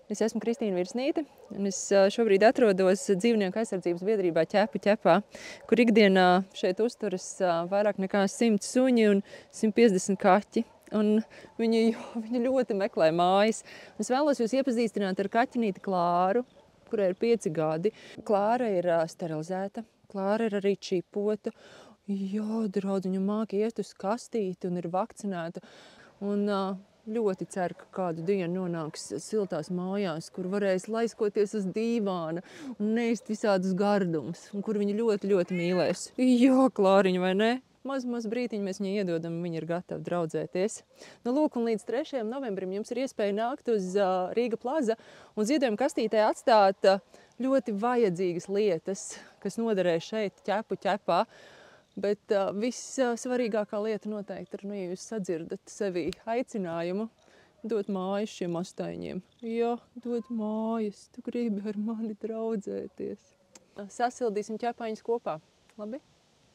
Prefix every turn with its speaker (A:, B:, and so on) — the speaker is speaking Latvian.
A: Es esmu Kristīna Virsnīte, un es šobrīd atrodos dzīvnieku aizsardzības biedrībā Ķepu ķepā, kur ikdienā šeit uzturas vairāk nekā 100 suņi un 150 kaķi. Un viņi ļoti meklē mājas. Es vēlos jūs iepazīstināt ar kaķinīti Klāru, kurai ir 5 gadi. Klāra ir sterilizēta, Klāra ir arī čipota. Jā, draudziņa māki iet uz kastīti un ir vakcinēta. Un ļoti ceru, ka kādu dienu nonāks siltās mājās, kur varēs laiskoties uz dīvāna un neist visādus gardumus, un kur viņi ļoti, ļoti mīlēs. Jā, Klāriņa, vai ne? Maz brītiņu mēs viņai iedodam, un viņa ir gatava draudzēties. Nu, lūk, un līdz 3. novembrim jums ir iespēja nākt uz Rīga plaza un ziedojuma kastītē atstāt ļoti vajadzīgas lietas, kas noderēs šeit Ķepu ķepā. Bet vissvarīgākā lieta noteikti ir, ja jūs sadzirdat sevī aicinājumu, dot mājas šiem astaiņiem. Jā, dot mājas, tu gribi ar mani draudzēties. Sasildīsim ķepaiņus kopā. Labi?